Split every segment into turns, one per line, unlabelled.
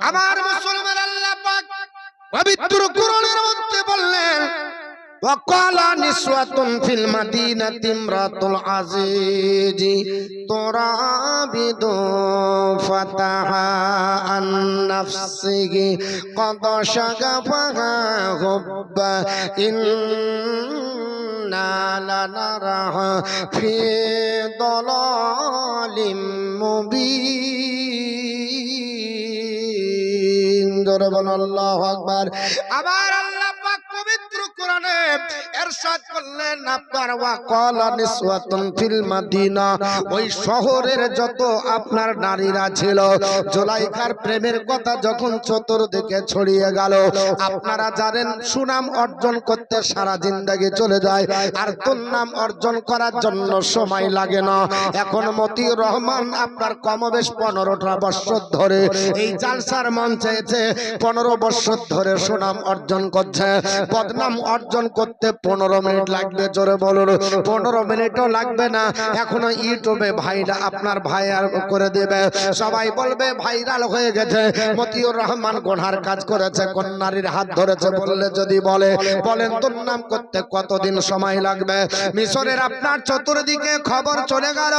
আমার মুসলমান আল্লাহ পাক পবিত্র কোরআনের মধ্যে বললেন وقال نسوة في المدينة امرأة العزيز تراود فتاها عن نفسه قد شغفها حبا إنا لنراها في ضلال مبين ضرب الله أكبر আবার আল্লাহ পাক পবিত্র কোরআনে ইরশাদ করলেন আপনার ওয়াকালা নিসওয়াতুন ফিল মাদিনা ওই শহরের যত আপনার নারীরা ছিল জুলাইখার প্রেমের কথা যখন চতুর্দিকে ছড়িয়ে গেল আপনারা জানেন সুনাম অর্জন করতে সারা জিন্দেগি চলে যায় আর দুর্নাম অর্জন করার জন্য সময় লাগে না এখন মতিউর রহমান আপনার কমবেশ 15টা বছর ধরে এই জালসার মঞ্চে 15 বছর ধরে সুনাম অর্জন করছে বদনাম অর্জন করতে 15 মিনিট লাগবে জোরে বলুন 15 মিনিটও লাগবে না এখনো ইউটিউবে ভাইরা আপনার ভাইরাল করে দেবে সবাই বলবে ভাইরাল হয়ে গেছে মতিউর রহমান গুনার কাজ করেছে কোন নারীর হাত ধরেছে বললে যদি বলেন তোর নাম করতে কতদিন সময় লাগবে মিশরের আপনার চতুর্দিকে খবর চলে গেল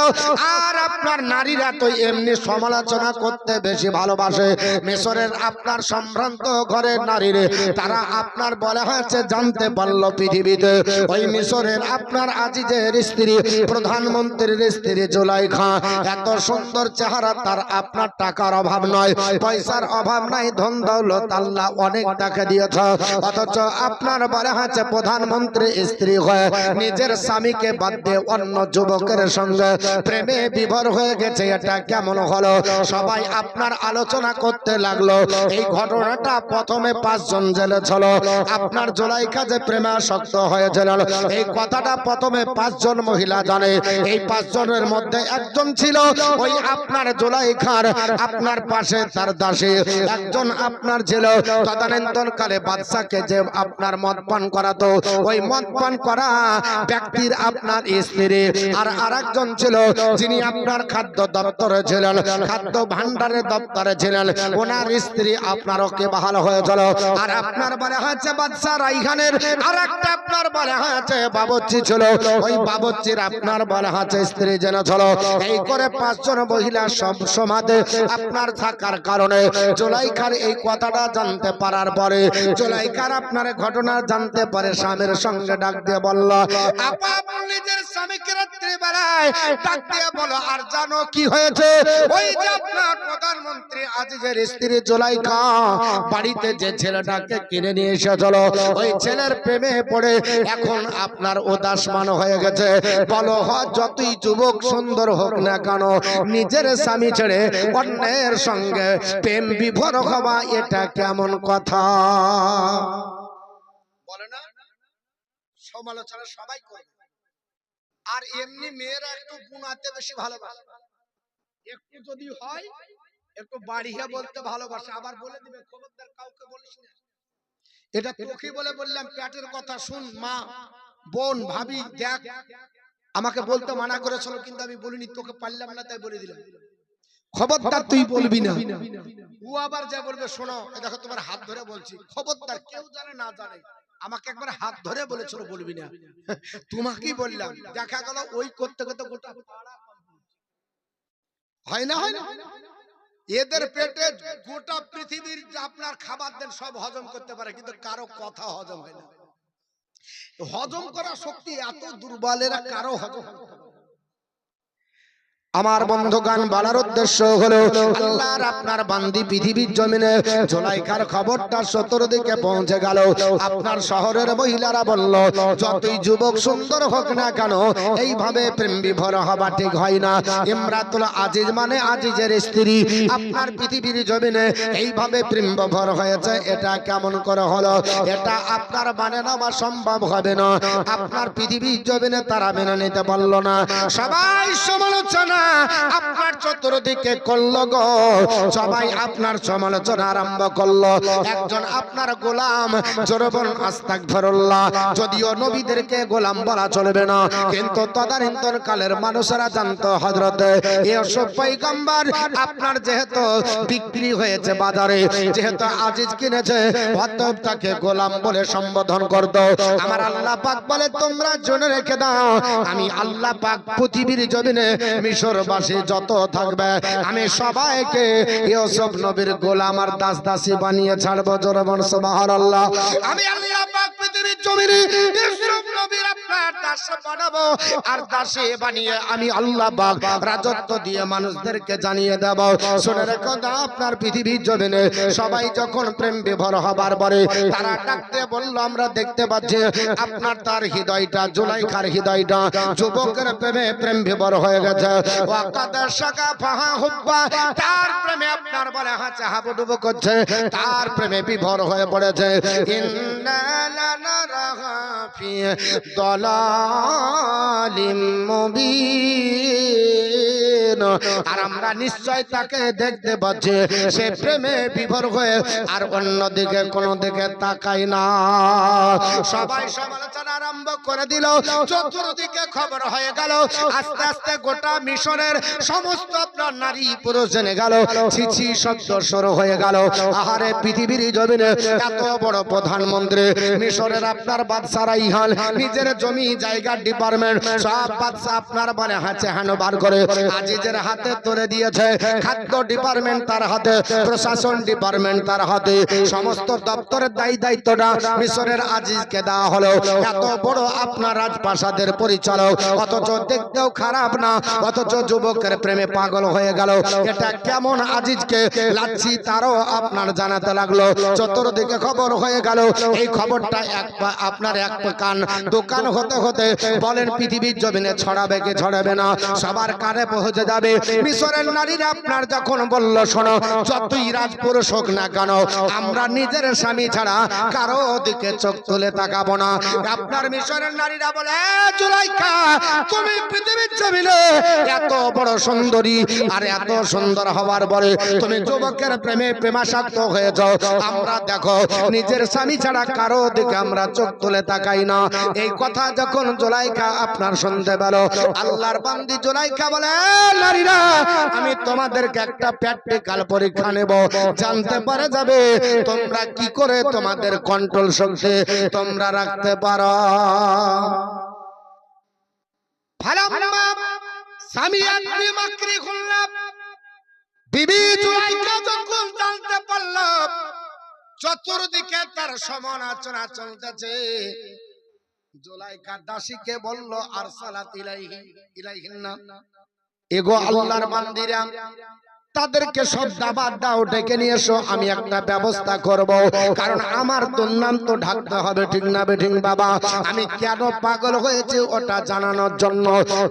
আর আপনার নারীরা তো এমনি সমালোচনা করতে বেশি ভালোবাসে মিশরের আপনার সম্ভ্রান্ত ঘরের নারীরা তারা আপনার বলা হয়েছে জানতে পারলো পৃথিবীতে ওই মিশরের আপনার আজিজের স্ত্রী প্রধানমন্ত্রীর স্ত্রী জুলাইখা এত সুন্দর চেহারা তার আপনার টাকার অভাব নয় পয়সার অভাব নাই ধন দৌলত আল্লাহ অনেক টাকা দিয়েছে অথচ আপনার বলা হয়েছে প্রধানমন্ত্রী স্ত্রী হয়ে নিজের স্বামীকে বাদ দিয়ে অন্য যুবকের সঙ্গে প্রেমে বিভোর হয়ে গেছে এটা কেমন হলো সবাই আপনার আলোচনা করতে লাগলো এই ঘটনাটা প্রথমে 5 জন জেলে ছিল আপনার জুলাইখা যে প্রেমাসক্ত হয়েছিলেন এই কথাটা প্রথমে 5 জন মহিলা জানে এই 5 জনের মধ্যে একজন ছিল ওই আপনার জুলাইখার আপনার পাশে তার দাসী একজন আপনার ছিল তদানীন্তনকালে বাদশাকে যে আপনার মদ পান করাতো ওই মদ পান করা ব্যক্তির আপনার স্ত্রী আর আরেকজন ছিল যিনি আপনার খাদ্য দপ্তরে ছিলেন খাদ্য ভান্ডারের দপ্তরে ছিলেন ওনার স্ত্রী আপনার ওকে বহাল হয়েছিল আর আপনার বলা হয়েছে বাদশা রাইখানের আরেকটা আপনার বলা হয়েছে বাবুর্চি ছিল ওই বাবুর্চির আপনার বলা হয়েছে স্ত্রী যেন ছিল এই করে 5 জন মহিলা সব সমাজে আপনার থাকার কারণে জুলাইখার এই কথাটা জানতে পারার পরে জুলাইখার আপনার ঘটনা জানতে পারে স্বামীর সঙ্গে ডাক দিয়ে বলল আপা নিজের স্বামীকে রাত্রি বেলায় ডাক দিয়ে বলো আর জানো কি হয়েছে ওই যে আপনার প্রধানমন্ত্রী আজিজের স্ত্রী জুলাইখা বাড়িতে যে ছেলেটাকে কিনে নিয়ে এসেছিল ওই ছেলের প্রেমে পড়ে এখন আপনার উদাসমান হয়ে গেছে বলো যতই যুবক সুন্দর হোক না কেন নিজের স্বামী ছেড়ে অন্যের সঙ্গে প্রেম বিভোর হওয়া এটা কেমন কথা বলে না সমালোচনা সবাই করে আর এমনি মেয়েরা একটু বুনাতে বেশি ভালোবাসে একটু যদি হয় একটু বাড়িয়ে বলতে ভালোবাসে আবার বলে দিবে খবরদার কাউকে বলিস না এটা তোকে বলে বললাম পেটের কথা শুন মা বোন ভাবি দেখ আমাকে বলতে মানা করেছিল কিন্তু আমি বলিনি তোকে পারলাম না তাই বলে দিলাম খবরদার তুই বলবি না ও আবার যা বলবে শোনো দেখো তোমার হাত ধরে বলছি খবরদার কেউ জানে না জানে আমাকে একবার হাত ধরে বলেছিল বলবি না তোমাকেই বললাম দেখা গেল ওই করতে করতে গোটা হয় না এদের পেটে গোটা পৃথিবীর আপনার খাবার দেন সব হজম করতে পারে কিন্তু কারো কথা হজম হয় না হজম করা শক্তি এত দুর্বলেরা কারো হজম আমার বন্ধুগান বলার উদ্দেশ্য হলো আল্লাহর আপনার বান্দি পৃথিবীর জমিনে জুলাইখার খবরটা চতুর্দিকে পৌঁছে গেল আপনার শহরের মহিলারা বলল যতই যুবক সুন্দর হোক না কেন এইভাবে প্রেম বিভোর হওয়া ঠিক হয় না ইমরাতুল আজিজ মানে আজিজের স্ত্রী আপনার পৃথিবীর জমিনে এইভাবে প্রেম বিভোর হয়েছে এটা কেমন করে হলো এটা আপনার মানে নেওয়া সম্ভব হবে না আপনার পৃথিবীর জমিনে তারা মেনে নিতে পারল না সবাই সমালোচনা আপনার চতুর্দিকে করলো গো, সবাই আপনার সমালোচনা আরম্ভ করলো। একজন আপনার গোলাম, জোরে বলুন আস্তাগফিরুল্লাহ। যদিও নবীদেরকে গোলাম বলা চলবে না, কিন্তু তদানীন্তন কালের মানুষেরা জানতো হযরতে ইউসুফ পয়গম্বর আপনার যেহেতু বিক্রি হয়েছে বাজারে, যেহেতু আজিজ কিনেছে, অতএব তাকে গোলাম বলে সম্বোধন করত। আমার আল্লাহ পাক বলে তোমরা জেনে রেখে দাও, আমি আল্লাহ পাক পৃথিবীর জমিনে মিশরবাসী যত থাকবে আমি সবাইকে ইউসুফ নবীর গোলাম আর দাস দাসী বানিয়ে ছাড়বো। জোরে বলুন সুবহানাল্লাহ। আমি আল্লাহ পাক পৃথিবীর জমিনে ইউসুফ নবীর আপনার দাস বানাবো, আর দাসী বানিয়ে আমি আল্লাহ পাক রাজত্ব দিয়ে মানুষদেরকে জানিয়ে দেব। শুনে রেখো দাও, আপনার পৃথিবীর জমিনে সবাই যখন প্রেম বিভোর হবার পরে তারা ডাকতে বলল, আমরা দেখতে পাচ্ছি আপনার তার হৃদয়টা, জুলাইখার হৃদয়টা যুবকের প্রেমে প্রেম বিভোর হয়ে গেছে। ওয়াকাদা শাকা ফাহা হুব্বা, তার প্রেমে আপনার বলে হাঁচা হাবুডুবু করছে, তার প্রেমে বিভোর হয়ে পড়েছে। ইন্না লানারাহা ফি দালালিম মুবিন, আর আমরা নিশ্চয় তাকে দেখতে পাচ্ছি সে প্রেমে বিভোর হয়ে আর অন্যদিকে কোন দিকে তাকাই না। সবাই সমালোচনা আরম্ভ করে দিল, চতুর্দিকে খবর হয়ে গেল। আস্তে আস্তে গোটা মিশরের সমস্ত আপনার নারী পুরুষ জেনে গেল, ছিছি শব্দ শুরু হয়ে গেল। আহারে পৃথিবীর জমিনে এত বড় প্রধানমন্ত্রী, মিশরের আপনার বাদশারা ইহান নিজের জমি জায়গা ডিপার্টমেন্ট সব বাদশা আপনার বলে হাঁচে হানো বার করে আজিজের হাতে তুলে দিয়েছে। খাদ্য ডিপার্টমেন্ট তার হাতে, প্রশাসন ডিপার্টমেন্ট তার হাতে, সমস্ত দপ্তরের দায়িত্বটা মিশরের আজিজকে দেওয়া হলো। এত বড় আপনার রাজপ্রাসাদের পরিচালক, অথচ দেখতেও খারাপ না, অথচ যুবকের প্রেমে পাগল হয়ে গেল। এটা কেমন আজিজকে লাচ্ছি তারও আপনার জানাতে লাগলো। চতুর্দিকে খবর হয়ে গেল। এই খবরটা আপনার এক কান দোকান হতে হতে বলেন পৃথিবীর জমিনে ছড়াবে কি ছড়াবে না, সবার কানে পৌঁছে যাবে। মিশরের নারীরা আপনার যখন বলল, শোনো, যতই রাজপুরুষ হোক না কেন, আমরা নিজের স্বামী ছাড়া কারো দিকে চোখ তুলে তাকাবো না। আপনার মিশরের নারীরা বলে, জুলাইখা, তুমি পৃথিবীর জমিনে এত বড় সুন্দরী, আর এত সুন্দর হওয়ার পরে তুমি যুবকের প্রেমে প্রেমাসক্ত হয়ে যাও। আমরা দেখো নিজের স্বামী ছাড়া কারো দিকে আমরা চোখ তুলে তাকাই না। এই কথা যখন জুলাইখা আপনার শুনতে পেল, আল্লাহর বান্দি জুলাইখা বলে, নারীরা, আমি তোমাদেরকে একটা প্র্যাকটিক্যাল পরীক্ষা নেব, জানতে পারা যাবে তোমরা কি করে তোমাদের কন্ট্রোল শক্তি তোমরা রাখতে পারো। ফালাম্মা সামিয়াত বিমাকরি খুললাম, বিবি জুলাইখা যখন জানতে পারল চতুর্দিকে তার সমালোচনা চলতেছে, জুলাইখা দাসীকে বলল, আরসালাত ইলাইহিন্না, এগো আল্লাহর বান্দিরা, তাদেরকে সব দাবাত দাও, ডেকে নিয়ে এসো, আমি একটা ব্যবস্থা করব। কারণ আমার দুর্নাম তো ঢাকতে হবে, ঠিক না বেঠিক বাবা? আমি কেন পাগল হয়েছে ওটা জানানোর জন্য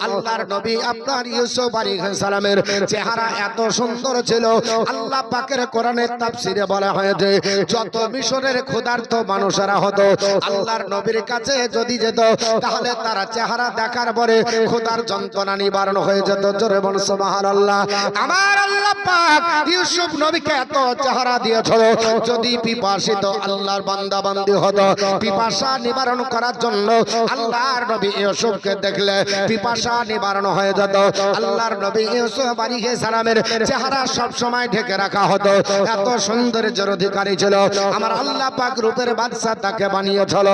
আল্লাহর নবী আপনার ইউসুফ আলাইহিস সালামের চেহারা এত সুন্দর ছিল। আল্লাহ পাকের কোরআনের তাফসীরে বলা হয়েছে, যত মিশরের ক্ষুধার্ত মানুষেরা হতো আল্লাহর নবীর কাছে যদি যেত, তাহলে তারা চেহারা দেখার পরে ক্ষুধার যন্ত্রণা নিবারণ হয়ে যেত। জোরে বলুন সুবহানাল্লাহ। আমার আল্লাহ পাক ইউসুফ নবীকে এত চেহারা দিয়েছিল, যদি পিপাসিত আল্লাহর বান্দা বান্দি হতো, পিপাসা নিবারণ করার জন্য আল্লাহর নবী ইউসুফকে দেখলে পিপাসা নিবারণ হয়ে যেত। আল্লাহর নবী ইউসুফ আলাইহিস সালামের চেহারা সব সময় ঢেকে রাখা হতো, এত সৌন্দর্যের অধিকারী ছিল। আমার আল্লাহ পাক রূপের বাদশা তাকে বানিয়েছিল,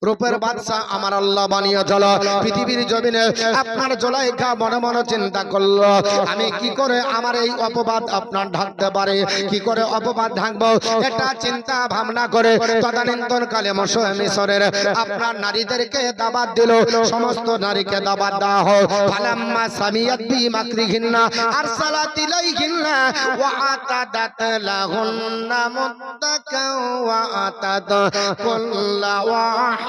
রূপের বাদশা আমার আল্লাহ বানিয়েছিল। পৃথিবীর জমিনে আপনার জুলাইখা মনে মনে চিন্তা করলো, আমি কি করে আমার এই অপবাদ আপনার ঢাকতে পারে, কি করে অপবাদ ঢাকবো, এটা চিন্তা ভাবনা করে তদানীন্তন কালে মিশরের আপনার নারীদেরকে দাবাত দিল, সমস্ত নারীকে দাবাত দেওয়া হয়। ফালাম্মা সামিয়াত বিমাকরিহিন্না আরসালাত ইলাইহিন্না ওয়া আতাদাত লাহুন্না মুত্তাকাও ওয়া আতাত কুল্লা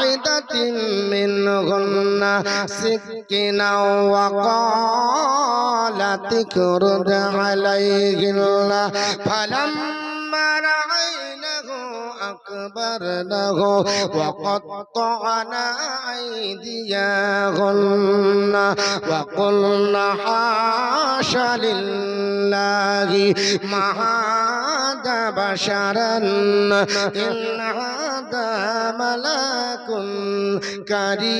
واحدة منهن سكينا وقالت اخرج عليهن فلما رأينه فاستكبرنه وقطعنا أيديهن وقلنا حاش لله ما هذا بشرا إن هذا ملك كريم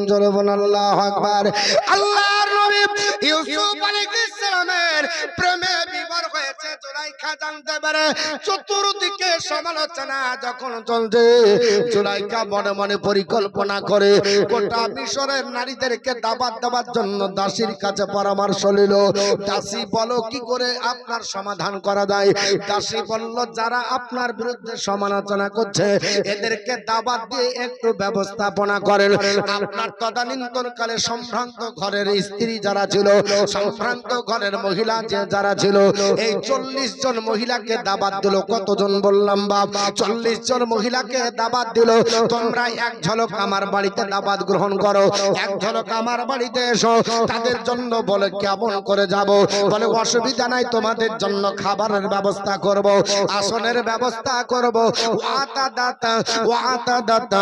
جربنا الله أكبر الله নবী ইউসুফ আলাইহিস সালামের প্রেমে বিভোর হয়েছে জুলাইখা জানতে পারে চতুর্দিকে সমালোচনা যখন চলছে জুলাইখা মনে মনে পরিকল্পনা করে গোটা মিশরের নারীদেরকে দাওয়াত দেওয়ার জন্য দাসীর কাছে পরামর্শ নিল দাসী বলো কি করে আপনার সমাধান করা যায় দাসী বলল যারা আপনার বিরুদ্ধে সমালোচনা করছে এদেরকে দাওয়াত দিয়ে একটু ব্যবস্থাপনা করেন আপনার তদানীন্তনকালে সম্ভ্রান্ত ঘরের স্ত্রী যারা ছিল সম্ভ্রান্ত ঘরের মহিলা যারা ছিল এই 40 জন মহিলাকে দাওয়াত দিল কতজন বললাম বাপ 40 জন মহিলাকে দাওয়াত দিল তোমরা এক ঝলক আমার বাড়িতে দাওয়াত গ্রহণ করো এক ঝলক আমার বাড়িতে এসো তাদের জন্য বলে কেমন করে যাব বলে অসুবিধা নাই তোমাদের জন্য খাবারের ব্যবস্থা করব আসনের ব্যবস্থা করব ওয়াতা দাতা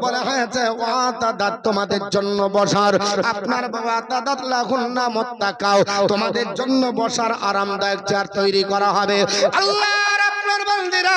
বলে হয়েছে ওয়াতা দাত তোমাদের জন্য বসার আপনার ওয়াতা দাত লাহুন্না মুত্তাকাও তোমাদের জন্য বসার আরামদায়ক চেয়ার তৈরি করা হবে আল্লাহর আপনার বান্দিরা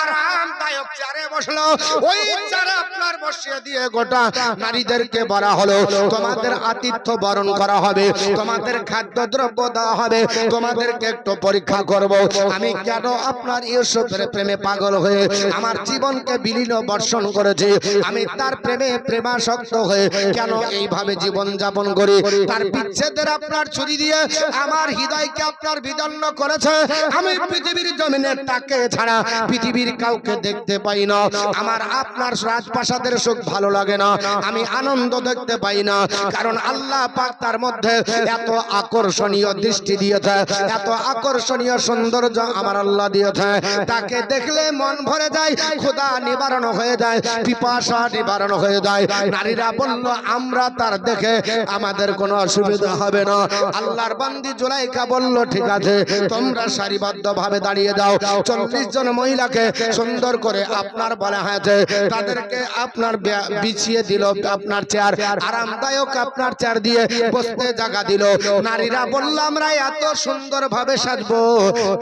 আরামদায়ক চেয়ারে বসলো ওই চেয়ারে আপনার বসিয়ে দিয়ে গোটা নারীদেরকে বলা হলো তোমাদের আতিথ্য বরণ করা হবে তোমাদের খাদ্যদ্রব্য দেওয়া হবে তোমাদেরকে একটু পরীক্ষা করব আমি কেন আপনার ইউসুফের প্রেমে পাগল হয়ে আমার জীবনকে বিলীন বর্ষণ করেছি আমি তার প্রেমে প্রেমাসক্ত হয়ে কেন এইভাবে জীবন যাপন করি তার বিচ্ছেদের আপনার ছুরি দিয়ে আমার হৃদয়কে আপনার বিদন্ন করেছে আমি পৃথিবীর জমিনে তাকে ছাড়া পৃথিবীর কাউকে দেখতে পাই না আমার আপনার রাজপ্রাসাদের সুখ ভালো লাগে না আমি আনন্দ দেখতে পাই না কারণ আল্লাহ পাক তার মধ্যে এত আকর্ষণীয় দৃষ্টি দিয়েছে এত আকর্ষণীয় সৌন্দর্য আমার আল্লাহ দিয়েছে তাকে দেখলে মন ভরে যায় ক্ষুধা নিবারণ হয়ে যায় পিপাসা নিবারণ হয়ে যায় নারীরা বলল আমরা তার দেখে আমাদের কোনো অসুবিধা হবে না আল্লাহর বান্দি জুলাইখা বলল ঠিক আছে তোমরা সারিবদ্ধভাবে দাঁড়িয়ে যাও 40 জন মহিলাকে সুন্দর করে আপনার বলা হয়েছে তাদেরকে আপনার বিছিয়ে দিল আপনার চেয়ার আরামদায়ক আপনার চেয়ার দিয়ে বসতে জায়গা দিল নারীরা বলল আমরা এত সুন্দর ভাবে সাজবো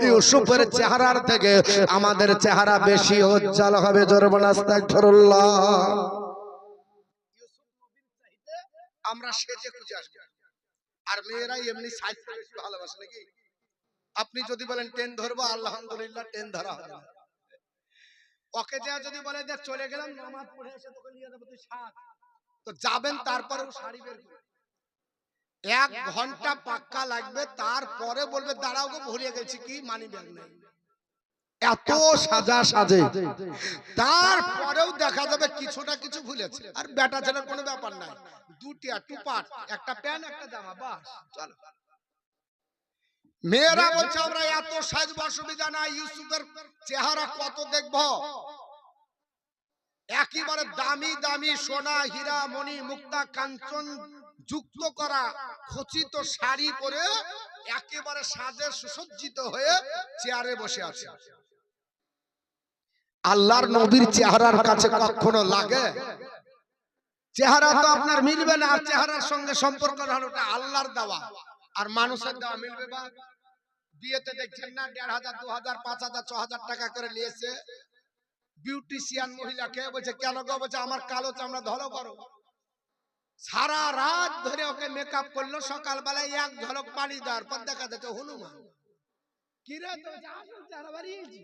ইউসুফের চেহারার থেকে আমাদের চেহারা বেশি উজ্জ্বল হবে জোরে বলেন আস্তাগফিরুল্লাহ আমরা সেজে খুঁজে আসবো আর মেয়েরা এমনি সাজতে বেশি ভালোবাসে নাকি আপনি যদি বলেন ট্রেন ধরবো আলহামদুলিল্লাহ ট্রেন ধরা হবে ওকে যা যদি বলে দেখ চলে গেলাম নামাজ পড়ে এসে তোকে নিয়ে যাবো তুই সাজ তো যাবেন তারপরেও শাড়ি বের করে 1 ঘন্টা পাক্কা লাগবে তারপরে বলবে দাঁড়াও গো ভুলিয়ে গেছি কি মানি ব্যাগ নাই এত সাজা সাজে তারপরেও দেখা যাবে কিছুটা কিছু ভুলেছে আর বেটা ছেলের কোনো ব্যাপার নাই দুটিয়া টুপাট একটা প্যান্ট একটা জামা বাস চলো মেয়েরা বলছে আমরা এত সাজবো অসুবিধা নাই ইউসুফের চেহারা কত দেখবো একেবারে দামি দামি সোনা হীরা মণি মুক্তা কাঞ্চন যুক্ত করা খচিত শাড়ি পরে একেবারে সাজে সুসজ্জিত হয়ে চেয়ারে বসে আছে আল্লাহর নবীর চেহারার কাছে কখনো লাগে চেহারা তো আপনার মিলবে না আর চেহারার সঙ্গে সম্পর্ক হলো আল্লাহর দেওয়া আর মানুষের দেওয়া মিলবে বা বিয়েতে দেখছেন না 1500 2000 5000 6000 টাকা করে নিয়েছে বিউটিশিয়ান মহিলাকে বলছে কেন গো বলছে আমার কালো চামড়া ধরো করো সারা রাত ধরে ওকে মেকআপ করলো সকাল বেলায় এক ঝলক পানি দেওয়ার পর দেখা যাচ্ছে হনুমান কি রে তো আসল চেহারা বাড়িয়েছি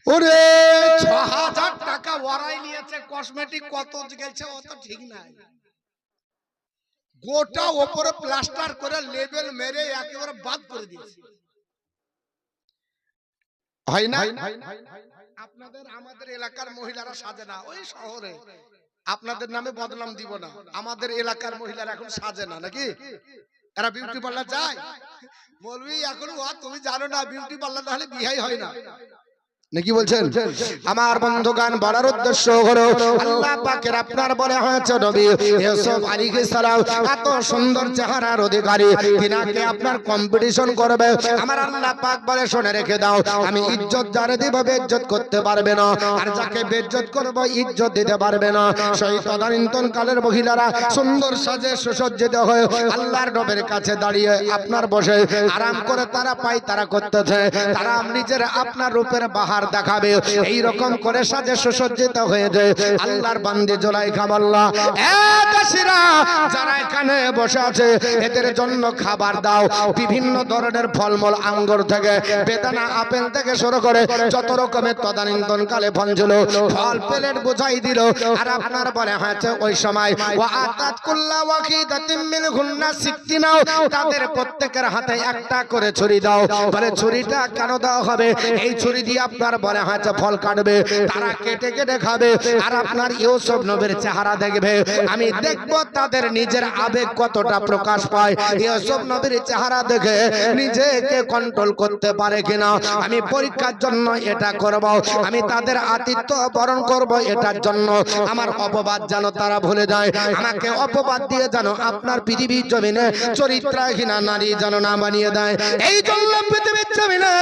ওরে 6000 টাকা ওরাই নিয়েছে কসমেটিক কত গেছে ও তো ঠিক নাই গোটা উপরে প্লাস্টার করে লেবেল মেরে একেবারে বাদ করে দিয়েছে হয় না আপনাদের আমাদের এলাকার মহিলারা সাজে না ওই শহরে আপনাদের নামে বদনাম দিব না আমাদের এলাকার মহিলারা এখন সাজে না নাকি এরা বিউটি পার্লার যায় বলবি এখন তুমি জানো না বিউটি পার্লার না হলে বিয়েই হয় না নাকি বলছেন? আমার বন্ধুগান বলার উদ্দেশ্য হলো আল্লাহ পাকের আপনার বলে হয়েছে নবী ইউসুফ আলাইহিস সালাম এত সুন্দর চেহারার অধিকারী, তিনাকে আপনার কম্পিটিশন করবে। আমার আল্লাহ পাক বলে শুনে রেখে দাও, আমি ইজ্জত যারে দিব বেইজ্জত করতে পারবে না, আর যাকে বেইজ্জত করব ইজ্জত দিতে পারবে না। সেই তদানীন্তন কালের মহিলারা সুন্দর সাজে সুসজ্জিত হয়ে আল্লাহর নবীর কাছে দাঁড়িয়ে আপনার বসে আরাম করে তারা পাই তারা করতেছে, তারা নিজের আপনার রূপের বাহার দেখাবে, এই রকম করে সাজে সুসজ্জিত হয়েছে। আল্লাহর বান্দি জুলাইখা বলল, এ দাসীরা যারা এখানে বসে আছে এদের জন্য খাবার দাও, বিভিন্ন ধরনের ফলমূল আঙ্গুর থেকে বেদানা আপেল থেকে শুরু করে যত রকমের তদানীন্তন কালে ফল ছিল ফল প্লেট বুঝাই দিল। আর আপনার বলে হয়েছে ওই সময় ওয়া আতাত কুল্লা ওয়াকিদাতিন মিনহুন্না সিকতিনাও, তাদের প্রত্যেকের হাতে একটা করে ছুরি দাও। বলে ছুরিটা কেন দেওয়া হবে? এই ছুরি দিয়ে আপনার বলে হয়তো ফল কাটবে, তারা কেটে কেটে খাবে, আর আপনার ইউসুফ নবীর চেহারা দেখবে, আমি দেখবো তাদের নিজের আবেগ কতটা প্রকাশ পায়। ইউসুফ নবীর চেহারা দেখে নিজেকে কন্ট্রোল করতে পারে কিনা আমি পরীক্ষার জন্য এটা করব। আমি তাদের আতিথ্য বরণ করব, এটার জন্য আমার অপবাদ যেন তারা ভুলে যায়, আমাকে অপবাদ দিয়ে যেন আপনার পৃথিবীর জমিনে চরিত্রহীনা নারী যেন না বানিয়ে দেয়। এই জন্য পৃথিবীর জমিনে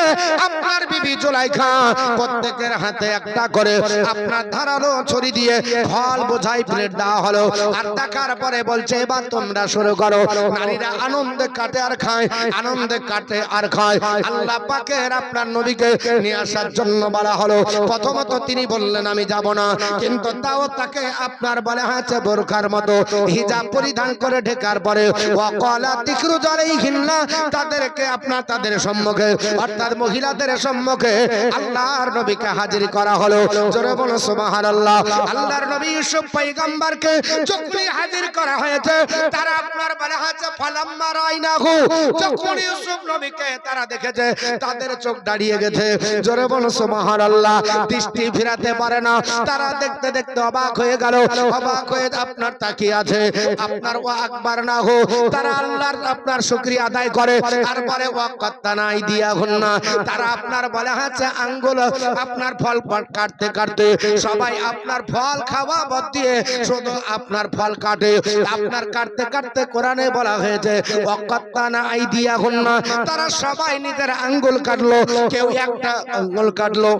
আপনার বিবি জুলাইখা প্রত্যেকের হাতে একটা করে আপনার ধারালো ছুরি দিয়ে ফল বোঝাই প্লেট দেওয়া হলো। আর দেখার পরে বলছে এবার তোমরা শুরু করো। নারীরা আনন্দে কাটে আর খায়, আনন্দে কাটে আর খায়। আল্লাহ পাকের আপনার নবীকে নিয়ে আসার জন্য বলা হলো। প্রথমত তিনি বললেন আমি যাব না, কিন্তু তাও তাকে আপনার বলা হয়েছে বোরখার মতো হিজাব পরিধান করে ঢেকার পরে ওয়াকালা তিখরুজ আলাইহিন্না, তাদেরকে আপনার তাদের সম্মুখে অর্থাৎ মহিলাদের সম্মুখে আল্লাহর নবীকে হাজির করা হলো। জোরে বলো সুবহানাল্লাহ। আল্লাহর নবী ইউসুফ পয়গম্বরকে যখনই হাজির করা হয়েছে তারা আপনার বলা হয়েছে ফালাম্মা রাইনাহু, যখন ইউসুফ নবীকে তারা দেখেছে তাদের চোখ দাঁড়িয়ে গেছে। জোরে বলো সুবহানাল্লাহ। দৃষ্টি ফিরাতে পারে না, তারা দেখতে দেখতে অবাক হয়ে গেল, অবাক হয়ে আপনার তাকিয়ে আছে। আপনার ওয়া আকবার না হো, তারা আল্লাহর আপনার শুকরিয়া আদায় করে। তারপরে ওয়া কাত্তানা আইদিয়াহুন্না, তারা আপনার বলা হয়েছে আঙ্গুল আপনার ফল কাটতে কাটতে সবাই আপনার ফল খাওয়া বাদ দিয়ে শুধু আপনার ফল কাটে। আপনার কাটতে কাটতে কোরআনে বলা হয়েছে ওয়া কাত্তানা আইদিয়াহুন্না, তারা সবাই নিজের আঙ্গুল কাটলো। কেউ একটা আঙ্গুল কাটলো,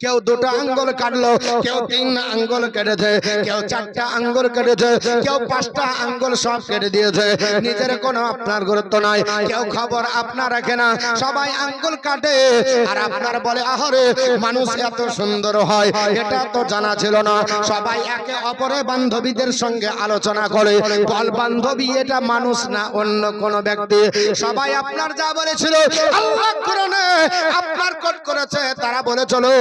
কেউ দুটো আঙ্গুল কাটলো, কেউ তিন আঙ্গুল কেটেছে, কেউ চারটা আঙ্গুল কেটেছে, কেউ পাঁচটা আঙ্গুল সব কেটে দিয়েছে। নিজের কোনো আপনার গুরুত্ব নাই, কেউ খবর আপনার রাখে না, সবাই আঙ্গুল কাটে। আর আপনার বলে আহারে মানুষ এত সুন্দর হয় এটা তো জানা ছিল না। সবাই একে অপরে বান্ধবীদের সঙ্গে আলোচনা করে, বল বান্ধবী এটা মানুষ না অন্য কোন ব্যক্তি। সবাই আপনার যা বলেছিল আল্লাহ কোরআনে আপনার কোট করেছে, তারা বলে চলো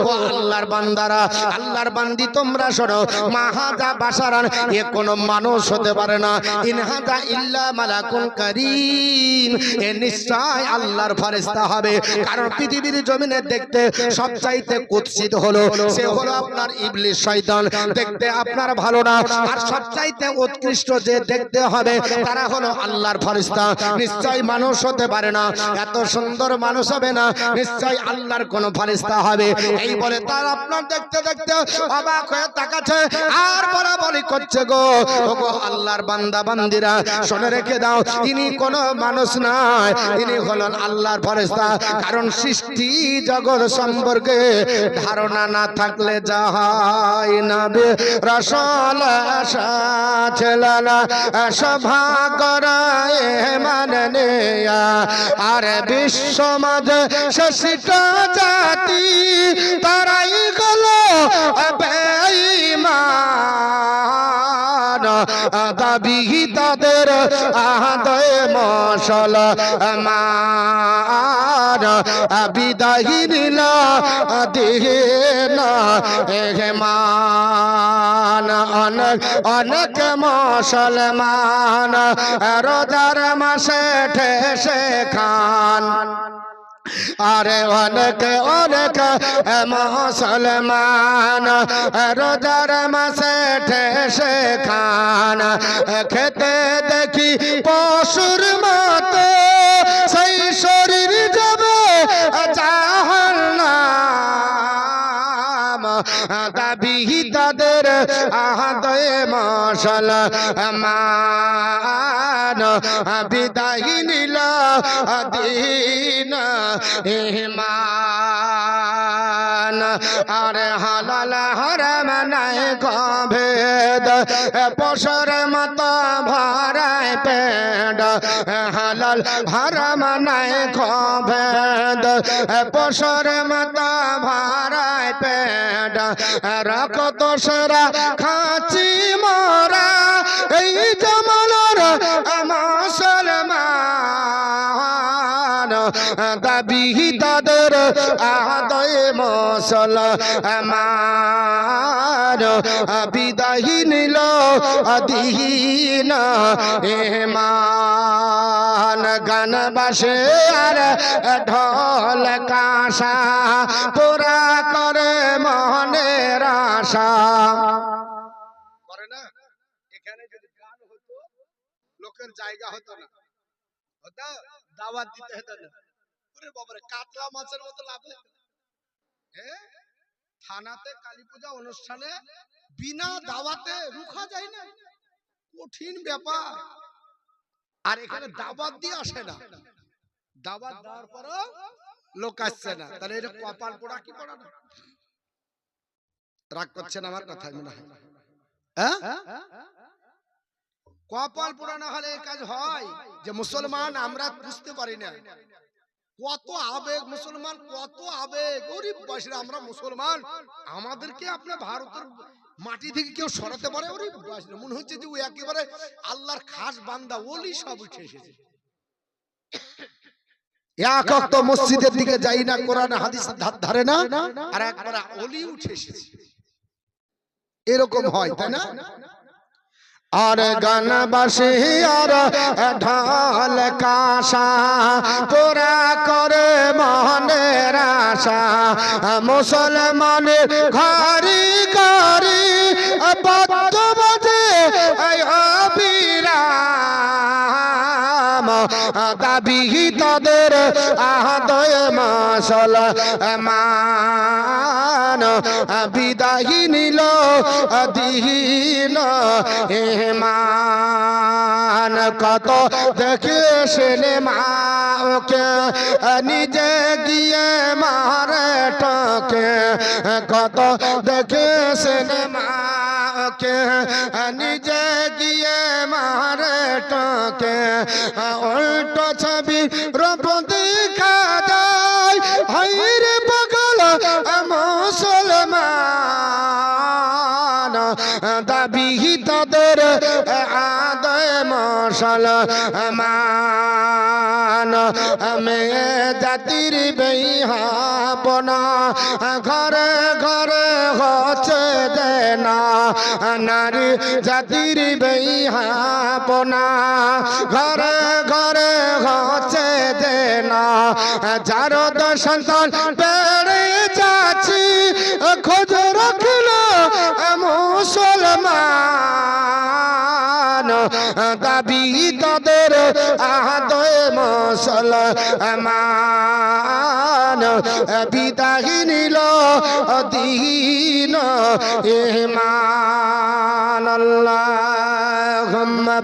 ও আল্লাহর বান্দারা, আল্লাহর বান্দি তোমরা শোনো, মাহাজা বাশারান, এ কোন মানুষ হতে পারে না, ইনহাজা ইল্লা মালাকুন কারীম, এ নিশ্চয় আল্লাহর ফেরেশতা হবে। কারণ পৃথিবীর জমিনে দেখতে সবচাইতে কুৎসিত হলো সে হলো আপনার ইবলিস শয়তান, দেখতে আপনার ভালো না। আর সবচাইতে উৎকৃষ্ট যে দেখতে হবে তারা হলো আল্লাহর ফেরেশতা, নিশ্চয় মানুষ হতে পারে না, এত সুন্দর মানুষ হবে না, নিশ্চয় আল্লাহর কোন ফেরেশতা হবে। এই বলে তার আপনার দেখতে দেখতে অবাক হয়ে তাকাচ্ছে আর বলাবলি করছে গো ওগো আল্লাহর বান্দা বান্দিরা শুনে রেখে দাও, তিনি কোন মানুষ নয়, তিনি হলেন আল্লাহর ফেরেশতা। কারণ সৃষ্টি জগৎ সম্পর্কে ধারণা না থাকলে যাহাই না বে রসল ছেলানা সভা করায় মানে আর বিশ্ব মাঝে শেষটা জাতি তারাই গেলো বেঈমান, দাবি তাদের আদয় মশল মান, বিদায়ী নীলা দিহে না মান। অনেক অনেক মুসলমান রোজার মাসে ঠেসে খান, আরে অনেক অনেক মুসলমান রোজার মাসে ঠেসে খান, খেতে দেখি পশুর মতো সেই শরীর যাবে জাহান্নাম। মুসলমান বিদায় নিল দিন ইমান আরে হালাল হারাম নাই ভেদ পশুর মত ভরায় পেট হালাল হারাম নাই ভেদ পশুর মত ভরায় পেট রাখ দোসরা খাচি মোরা এই জমানার মুসলমান দাবি তাদের আদায় মুসলমান বিদায় নিল দিন ইমান গান বাসে আর ঢোল কাঁসা পুরা করে মনের আশা করে না। এখানে যদি গান হতো লোকের জায়গা হতো না, হতো দাওয়াত দিতে হতো না। ওরে বাবারে কাতলা মাছের মতো লাভ হতো। থানাতে কালী পূজা অনুষ্ঠানে বিনা দাওয়াতে রুখা যায় না, কঠিন ব্যাপার। আর এখানে দাওয়াত দিয়ে আসে না, দাওয়াত দেওয়ার পরও লোক আসছে না, তাহলে এটা কপাল পোড়া কি পোড়া না? রাগ করছেন আমার কথায় মনে হয়? কপাল পোড়া না হলে এই কাজ হয় যে মুসলমান আমরা বুঝতে পারি না কত আবেগ, মুসলমান কত আবেগ। গরিব বয়সে আমরা মুসলমান, আমাদেরকে আপনার ভারতের মাটি থেকে কেউ সরাতে পারে? গরিব বয়সে মনে হচ্ছে যে ও একেবারে আল্লাহর খাস বান্দা, ওলি সব উঠে এসেছে। এক ওয়াক্ত মসজিদের দিকে যাই না, কোরআন হাদিস ধারে না, আর একবার ওলি উঠে এসেছে। এরকম হয় তাই না? আর গান বাসে আর ঢাল কাঁসা পুরা করে মনের আশা মুসলমানের ঘরে ঘরে পদ্ম বাজে অবিরাম দাবি তাদের আদয় মুসলমান বিদায় নিল দিন ইমান কত দেখে সিনেমাকে নিজে গিয়ে মারে টকে কত দেখে সিনেমাকে নিজে গিয়ে মারে টকে উল্টো ছবি রূপ দেখা যায় হায়রে পাগল মুসলমান দাবি তাদের আদায় মুসলমান মেয়ে জাতির বেহাপনা ঘরে ঘরে হচ্ছে দেনা নারী জাতির বেহাপনা ঘরে ঘরে হচ্ছে দেনা যার সন্তান বেড়ে যাচ্ছি খোঁজ রাখল মুসলমান দাবি তাদের আদয় মুসলমান বিদায় নিল দিন ইমান আল্লাহুম্মা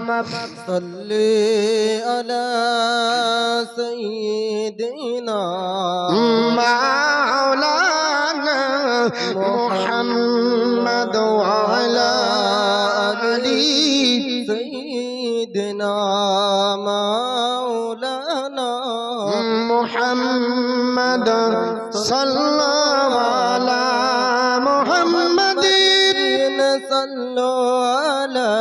সাল্লি আলা সাইয়্যিদিনা
মাওলানা মুহাম্মদ ওয়া আলা আলি
সাইয়্যিদিনা মাওলানা
মুহাম্মদ সাল্লাল্লাহু আলা মুহাম্মাদিন
সাল্লু আলা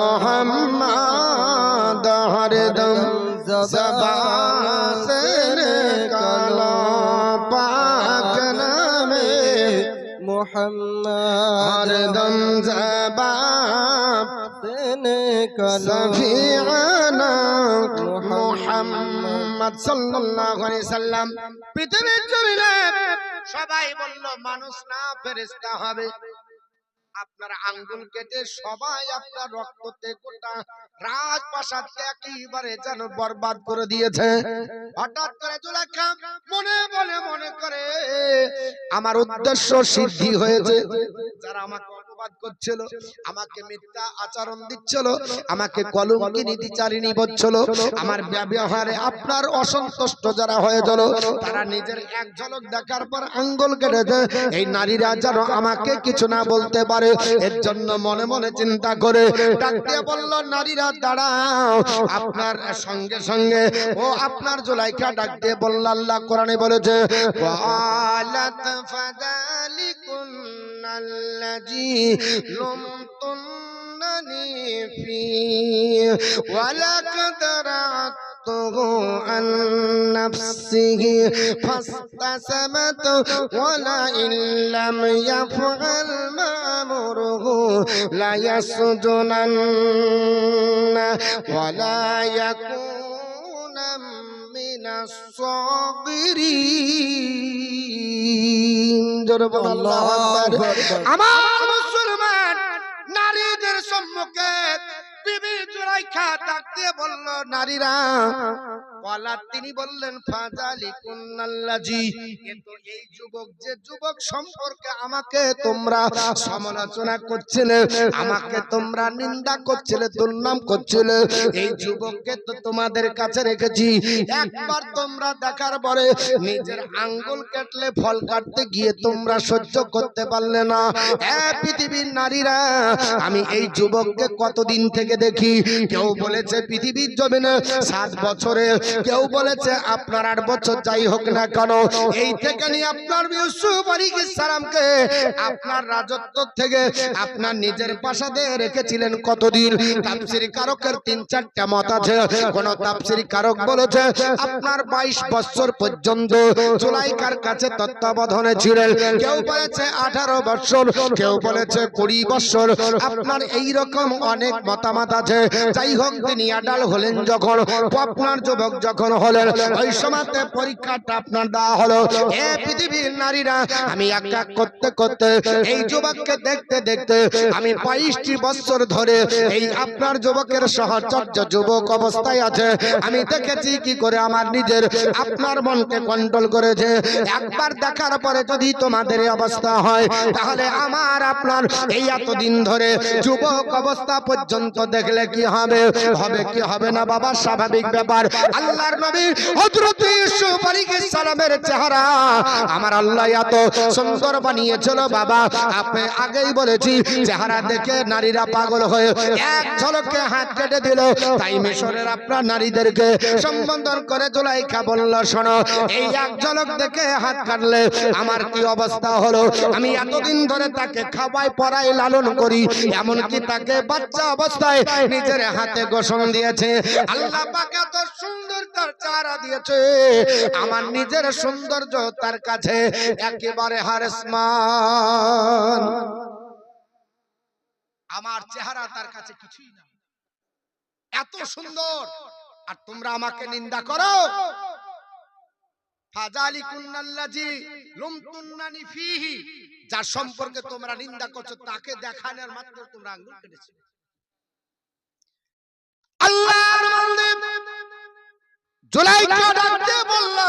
মুহাম্মদ হরদম ज़बान से निकालो पाक नामे
मुहम्मद
हरदम ज़बान
से निकालो
सफीना মুহাম্মদ সাল্লাল্লাহু আলাইহি সাল্লাম। পৃথিবীর জমিনে সবাই বলল মানুষ না ফেরেশতা হবে। আপনার আঙ্গুল কেটে সবাই আপনার রক্ততে গোটা রাজপ্রাসাদকে একেবারে যেন বরবাদ করে দিয়েছে। হঠাৎ করে জুলেখা মনে করে আমার উদ্দেশ্য সিদ্ধি হয়েছে। যারা আমাকে অপবাদ করছিল, আমাকে মিথ্যা আচরণ দিচ্ছিল, আমাকে কলঙ্কি নীতিচারিণী বলছিল, আমার ব্যবহারে আপনার অসন্তুষ্ট যারা হয়ে গেল তারা নিজের এক ঝলক দেখার পর আঙ্গুল কেটে দেয়, এই নারীরা যেন আমাকে কিছু না বলতে পারে। এর জন্য মনে মনে চিন্তা করে ডাক দিয়ে বলল, নারীরা দাঁড়াও। আপনার সঙ্গে সঙ্গে ও আপনার জুলাইখা ডাক দিয়ে বলল, আল্লাহ কোরআনে বলেছে, ওয়ালাত ফাদালিকুন্নাল্লাযী লুমতুন্নানি ফি ওয়ালাকাদ عن نفسه فاستسمت ولئن لم يفعل ما أمره لا يسجنن ولا يكون من الصاغرين। الله أكبر। আমার মুসলমান নারীদের সম্মুখে বিবি জুলাইখা ডাক দিয়ে বলল, নারীরা বলা, তিনি বললেন ফাযালিকুন্নাল্লাযী, কিন্তু এই যুবক যে যুবক সম্পর্কে আমাকে তোমরা সমালোচনা করছিলে, আমাকে তোমরা নিন্দা করছিলে, দুর্নাম করছিলে, এই যুবককে তো তোমাদের কাছে রেখেছি। একবার তোমরা দেখার পরে নিজের আঙ্গুল কাটলে ফল কাটতে গিয়ে তোমরা সহ্য করতে পারলে না। পৃথিবীর নারীরা, আমি এই যুবককে কতদিন থেকে দেখি, কেউ বলেছে পৃথিবীর জমিনে 7 বছরে, কেউ বলেছে আপনার 8 বছর, যাই হোক না কেন, এই থেকে নিয়ে আপনার ইউসুফ আলাইহিস সালামকে আপনার রাজত্ব থেকে আপনার নিজের প্রাসাদে রেখেছিলেন কতদিন? তাফসীর কারকের 3-4টা মত আছে। কোন তাফসীর কারক বলেছে আপনার 22 বছর পর্যন্ত জুলাইখার কাছে তত্ত্বাবধানে ছিলেন, কেউ বলেছে 18 বছর, কেউ বলেছে 20 বছর, আপনার এই রকম অনেক মতামত আছে। যাই হোক, তিনি আডাল হলেন যখন, আপনার যুবক যখন হলেন, ওই সময়তে পরীক্ষাটা আপনার দেওয়া হলো। এ পৃথিবীর নারীরা, আমি এক এক করতে করতে এই যুবককে দেখতে দেখতে আমি 22টি বছর ধরে এই আপনার যুবকের সহচর্য যুবক অবস্থায় আছে, আমি দেখেছি কি করে আমার নিজের আপনার মনকে কন্ট্রোল করেছে। একবার দেখার পরে যদি তোমাদের এই অবস্থা হয়, তাহলে আমার আপনার এই এতদিন ধরে যুবক অবস্থা পর্যন্ত দেখলে কি হবে? হবে কি হবে না বাবা, স্বাভাবিক ব্যাপার। আল্লাহর নবী হযরত ইউসুফ আলাইহিস সালামের চেহারা আমার আল্লাহ এত সুন্দর বানিয়েছিল বাবা, আপনি আগেই বলেছি, চেহারা দেখে নারীরা পাগল হয়ে এক ঝলকে হাত কেটে দিল। তাই মিশরের আপনার নারীদেরকে সম্বোধন করে জুলাইখা বলল, শোনো, এই এক ঝলক দেখে হাত কাটলে আমার কি অবস্থা হলো? আমি এতদিন ধরে তাকে খাওয়াই, পড়াই, লালন করি, এমনকি তাকে বাচ্চা অবস্থায় নিজের হাতে গোসল দিয়েছে। আল্লাহ পাক এত সুন্দর তার চেহারা দিয়েছে, আমার নিজের সৌন্দর্য তার কাছে একেবারে হারেসমান। আমার চেহারা তার কাছে কিছুই না, এত সুন্দর, আর তোমরা আমাকে নিন্দা করো। ফাযালিকুন্নাল্লাযী লুমতুন্নানি ফীহি, যার সম্পর্কে তোমরা নিন্দা করছো তাকে দেখানোর মাত্র তোমরা আঙ্গুল কেটেছো। আল্লাহর বান্দা জুলাইখা ডাকতে বলল,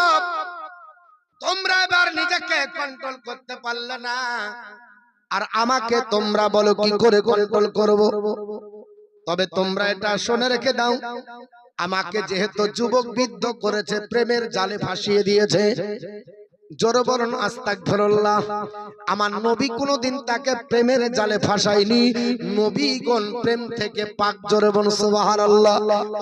তোমরা এবার নিজেকে কন্ট্রোল করতে পারলে না, আর আমাকে তোমরা বলো কি করে কন্ট্রোল করব? তবে তোমরা এটা শুনে রেখে দাও, আমাকে যেহেতু যুবক বিদ্ধ করেছে, প্রেমের জালে ফাঁসিয়ে দিয়েছে, জোরে বলুন আস্তাগফিরুল্লাহ। আমার নবী কোনদিন তাকে প্রেমের জালে ফাঁসায়নি, নবীগণ প্রেম থেকে পাক। জোরে বলুন সুবহানাল্লাহ।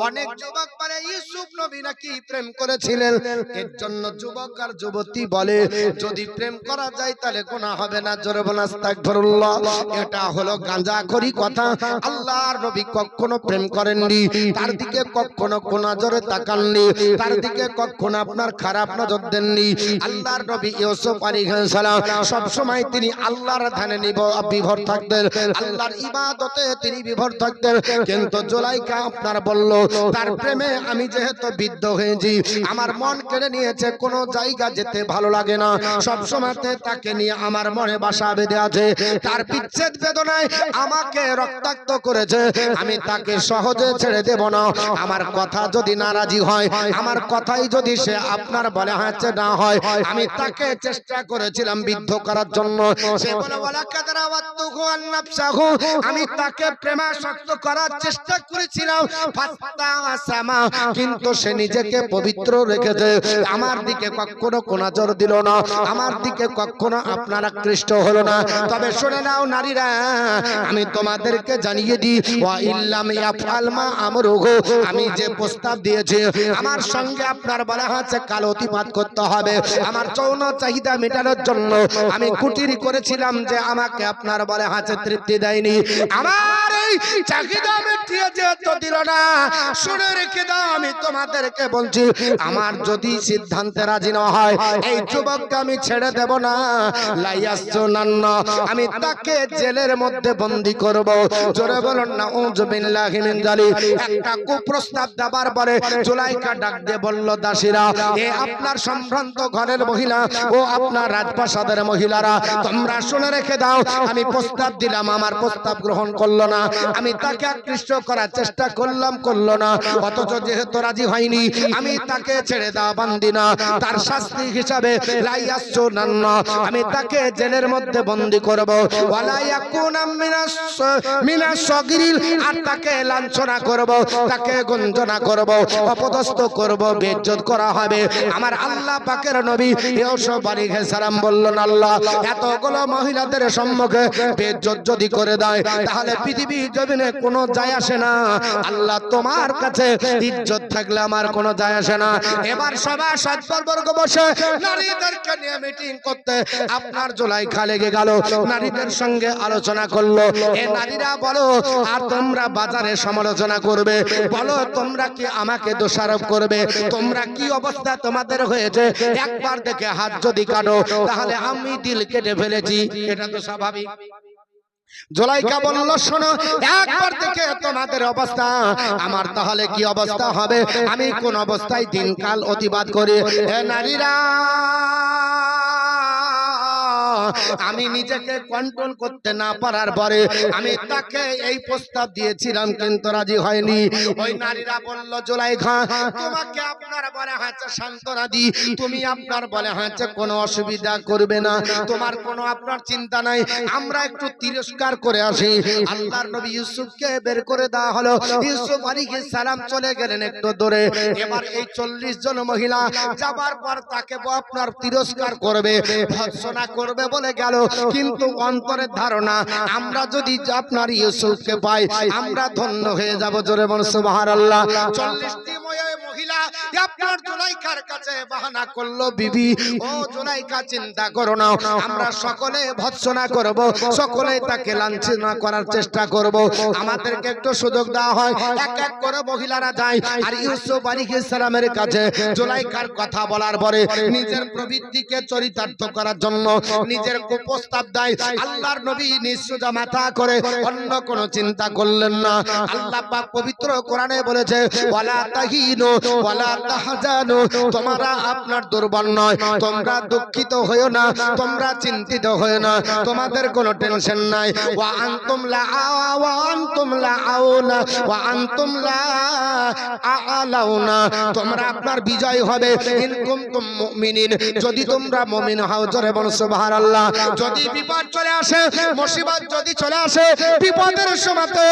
অনেক যুবক বলে ইউসুফ নবী নাকি প্রেম করেছিলেন, এর জন্য যুবক আর যুবতী বলে যদি প্রেম করা যায় তাহলে গুনাহ হবে না। জোরে বলুন আস্তাগফিরুল্লাহ। এটা হলো গাঁজাখড়ি কথা। আল্লাহর নবী কখনো প্রেম করেননি, তার দিকে কখনো কোন নজরে তাকাননি, তার দিকে কখনো আপনার খারাপ নজর দেননি। আল্লাহ নবী ইউসুফ আলাইহিস সালাম সব সময় তিনি আল্লাহর ধ্যানে বিভোর থাকতেন, আল্লাহর ইবাদতে তিনি বিভোর থাকতেন। কিন্তু জুলাইখা আপনার বলল, তার প্রেমে আমি যেহেতু বিদ্ধ হয়েছি, আমার মন কেড়ে নিয়েছে, কোনো জায়গা যেতে ভালো লাগে না, সব সময়তে তাকে নিয়ে আমার মনে বাসা বেঁধে আছে। তার বিচ্ছেদ বেদনায় আমাকে রক্তাক্ত করেছে, আমি তাকে সহজে ছেড়ে দেব না। আমার কথা যদি নারাজি হয়, আমার কথাই যদি সে আপনার বলে হাঁচে না হয়, আমি আমি তাকে চেষ্টা করেছিলাম বিদ্ধ করার জন্য। সে বলে ওয়ালাকাদ রাওয়াতুহু আন নাফসাহু, আমি তাকে প্রেমাসক্ত করার চেষ্টা করেছিলাম, ফাস্তাসামা, কিন্তু সে নিজেকে পবিত্র রেখেছে, আমার দিকে কখনো নজর দিল না, আমার দিকে কখনো আপনার আকৃষ্ট হলো না। তবে শুনে নাও নারীরা, আমি তোমাদেরকে জানিয়ে দিই, ওয়া ইল্লাম ইয়াফআল মা আমরুহু, আমি যে প্রস্তাব দিয়েছি আমার সঙ্গে আপনার বলা হচ্ছে কাল অতিপাত করতে হবে। আমার যৌন চাহিদা মেটানোর জন্য আমি কুটিরি করেছিলাম যে আমাকে আপনার বলে হাতে তৃপ্তি দেয়নি, আমার এই চাহিদা মিটিয়ে যেতে দিল না। শুনে রেখে দাও, আমি তোমাদেরকে বলছি, আমার যদি সিদ্ধান্তে রাজি না হয় এই যুবককে আমি ছেড়ে দেব না। লাইয়াসজুনান্না, আমি তাকে জেলের মধ্যে বন্দী করব। জোরে বলুন না উযু বিল্লাহি মিন যালিক। একটা কুপ্রস্তাব দেবার পরে জুলাইখা ডাক দিয়ে বলল, দাসীরা, এ আপনার সম্ভ্রান্ত ঘরের মহিলা ও আপনার রাজপ্রাসাদের মহিলারা, তোমরা শুনে রেখে দাও, আমি প্রস্তাব দিলাম, আমার প্রস্তাব গ্রহণ করলো না, আমি তাকে আকৃষ্ট করার চেষ্টা করলো না, অথচ যেহেতু রাজি হয়নি আমি তাকে ছেড়ে দেওয়া বান্দি না। তার শাস্তি হিসাবে লাইয়াসজুনান্না, আমি তাকে জেলের মধ্যে বন্দী করব। ওয়ালা ইয়াকুনা মিনাস সাগিরিল, আর তাকে লাঞ্ছনা করব, তাকে গঞ্জনা করব, অপদস্থ করব, বেইজ্জত করা হবে। আমার আল্লাহ পাকের নবী ইউসুফ আলাইহিস সালাম বললেন, আল্লাহ এতগুলো মহিলাদের সম্মুখে বেইজ্জত যদি করে দেয় তাহলে পৃথিবী জমিনে কোনো যায় আসে না। আল্লাহ তোমার কাছে ইজ্জত থাকলে আমার কোনো যায় আসে না। এবার সবাই সদবর্গ বসে নারীদেরকে নিয়ে মিটিং করতে আপনার জুলাইখা লেগে গেল, নারীদের সঙ্গে আলোচনা করলো। এ নারীরা বলো, আর তোমরা বাজারে সমালোচনা করবে, বলো তোমরা কি আমাকে দোষারোপ করবে, তোমরা কি অবস্থা তোমাদের হয়েছে, একবার দেখে হাত যদি কাটো তাহলে আমি দিল কেটে ফেলেছি, এটা তো স্বাভাবিক। জুলাইখা বলল, শোনো, একবার দেখে তোমাদের অবস্থা আমার তাহলে কি অবস্থা হবে, আমি কোন অবস্থায় দিনকাল অতিবাদ করি। হে নারীরা, আমি নিজেকে কন্ট্রোল করতে না পারার পরে আমি তাকে এই প্রস্তাব দিয়েছিলাম, কিন্তু রাজি হয়নি। ওই নারীরা বলল, জুলাইখা, তোমাকে আপনার বলে হচ্ছে সান্ত্বনা দি, তুমি আপনার বলে হচ্ছে কোনো অসুবিধা করবে না, তোমার কোনো আপনার চিন্তা নাই, আমরা একটু তিরস্কার করে আসি। আল্লাহর নবী ইউসুফকে বের করে দেওয়া হলো। ইউসুফ আলাইহিস সালাম চলে গেলেন একটু দূরে। এবার এই 40 জন মহিলা যাবার পর তাকে আপনার তিরস্কার করবে, ভর্ৎসনা করবে বলে গেল, কিন্তু অন্তরের ধারণা আমরা যদি আপনার ইউসুফকে পাই আমরা ধন্য হয়ে যাব। জোরে বলুন সুবহানাল্লাহ। 40টি মহিলা আপনার জুলাইখার কাছে বাহানা করলো, বিবি ও জুলাইখা চিন্তা করো না, আমরা সকলে ভর্ৎসনা করব, সকলে তাকে লাঞ্ছনা করার চেষ্টা করব, আমাদেরকে একটু সুযোগ দেওয়া হয়। এক এক করে মহিলারা যায় আর ইউসুফ আলাইহিস সালামের কাছে জুলাইখার কথা বলার পরে নিজের প্রবৃত্তিকে চরিতার্থ করার জন্য নিজের প্রস্তাব দেয়। আল্লাহর নবী নিঃসুজা মাথা করে অন্য কোন চিন্তা করলেন না। আল্লাহ পাক পবিত্র কোরআনে বলেছে, ওয়ালা তাহিনু ওয়ালা তাহজানু, তোমরা আপনার দুর্বল নয়, তোমরা দুঃখিত হয়ো না, তোমরা চিন্তিত হয়ো না, তোমাদের কোনো টেনশন নাই। ওয়া আনতুম লা আউনা ওয়া আনতুম লা আলাউনা, তোমরা আপনার বিজয় হবে ইন কুনতুম মুমিনিন, যদি তোমরা মুমিন হও। জোরে বলো সুবহানাল্লাহ। যদি বিপদ চলে আসে, মুসিবত যদি চলে আসে, বিপদের সময়তে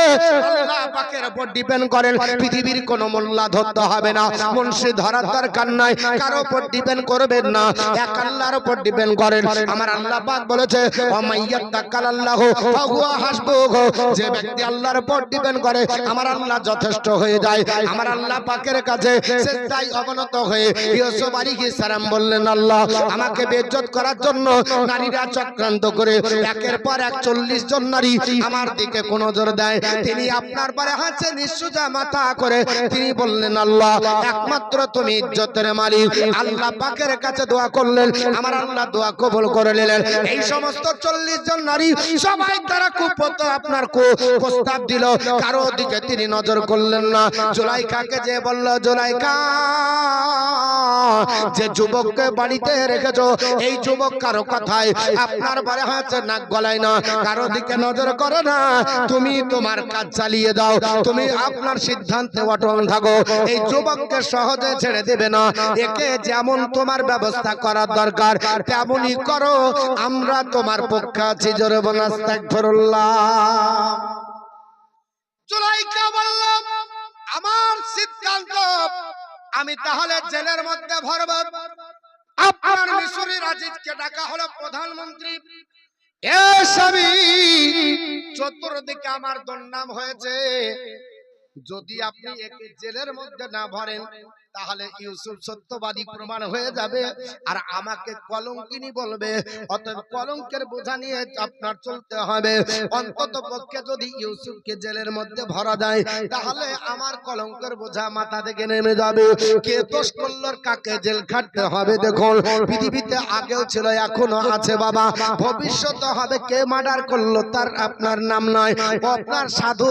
আল্লাহ পাকের উপর ডিপেন্ড করেন, পৃথিবীর কোনো মোল্লা ধরতে হবে না, মুন্সি ধরার দরকার নাই, কারো উপর ডিপেন্ড করবেন না, এক আল্লাহর উপর ডিপেন্ড করেন। আমার আল্লাহ পাক বলেছে, ওয়া মাইয়াত্তাকাল্লাহু ফাহুয়া হাসবুহু, যে ব্যক্তি আল্লাহর উপর ডিপেন্ড করে আমার আল্লাহ যথেষ্ট হয়ে যায়। আমার আল্লাহ পাকের কাছে সেজদায় অবনত হয়ে ইউসুফ আলাইহিস সালাম বললেন, আল্লাহ আমাকে বেইজ্জত করার জন্য নারীরা চক্রান্ত করে একের পর এক 40 জন নারী আমার দিকে কোন নজর দেয়। তিনি আপনার পরে হাতে নিঃসুজা মাথা করে তিনি বললেন, আল্লাহ একমাত্র তুমি ইজ্জতের মালিক। আল্লাহ পাকের কাছে দোয়া করলেন, আমার আল্লাহ দোয়া কবুল করে নিলেন। এই সমস্ত 40 জন নারী সবাই তারা খুব আপনার প্রস্তাব দিল, কারো দিকে তিনি নজর করলেন না। জুলাইখাকে যে বলল, জুলাইখা যে যুবককে বাড়িতে রেখেছো এই যুবক কারো কথায় আপনার বারে হচ্ছে নাক গলায় না, কারো দিকে নজর করে না, তুমি তোমার কাজ চালিয়ে দাও, তুমি আপনার সিদ্ধান্তে অটল থাকো। এই যুবককে সহজে ছেড়ে দেবে না, একে যেমন তোমার ব্যবস্থা করার দরকার তেমনই করো, আমরা তোমার পক্ষে আছি। জোরে বলুন আস্তাগফিরুল্লাহ। জুলাইখা বলল, আমার সিদ্ধান্ত, আমি তাহলে জেলের মধ্যে ভরব। আপনার মিশরের আজিজকে ডাকা হলো প্রধানমন্ত্রী। এ স্বামী, চতুর্দিকে আমার দুর্নাম হয়েছে, যদি আপনি একে জেলের মধ্যে না ভরেন তাহলে ইউসুফ সত্যবাদী প্রমাণ হয়ে যাবে আর আমাকে কলঙ্কিনী বলবে। অতএব কলঙ্কের বোঝা নিয়ে আপনার চলতে হবে। অন্তত পক্ষে যদি ইউসুফকে জেলের মধ্যে ভরা যায় তাহলে আমার কলঙ্কের বোঝা মাথা থেকে নেমে যাবে। কে দোষ করলো, কাকে জেল খাটতে হবে। দেখুন, পৃথিবীতে আগেও ছিল, এখনো আছে বাবা, ভবিষ্যতে হবে। কে মার্ডার করলো তার আপনার নাম নয়, আপনার সাধু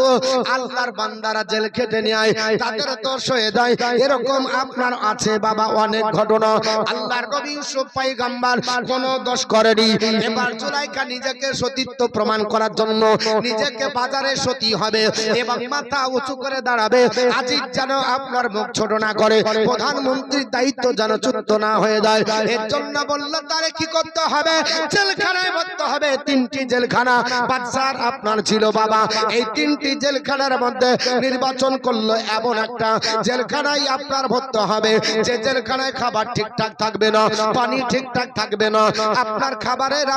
আল্লাহর বান্দারা জেল খেটে নেয়, তাদের দোষ হয়ে যায়। এরকম আপনার আছে বাবা অনেক ঘটনা। আল্লাহর নবী ইউসুফ পয়গম্বর কোনো দোষ করেনি। এবার জুলাইখা নিজেকে সতীত্ব প্রমাণ করার জন্য নিজেকে বাজারে সতী হবে এবং মাথা উঁচু করে দাঁড়াবে। আজিজ যেন আপনার মুখ ছোট না করে, প্রধানমন্ত্রীর দায়িত্ব যেন চ্যুত না হয়ে যায়। এর জন্য বলল তারে কি করতে হবে, জেলখানায় ভরতে হবে। তিনটি জেলখানা বাদশার আপনার ছিল বাবা, এই তিনটি জেলখানার মধ্যে নির্বাচন করলো এমন একটা জেলখানায় আপনার ভরতে হবে যে জেলখানায় খাবার ঠিকঠাক থাকবে না, পানি ঠিকঠাক থাকবে না, আপনার খাবারের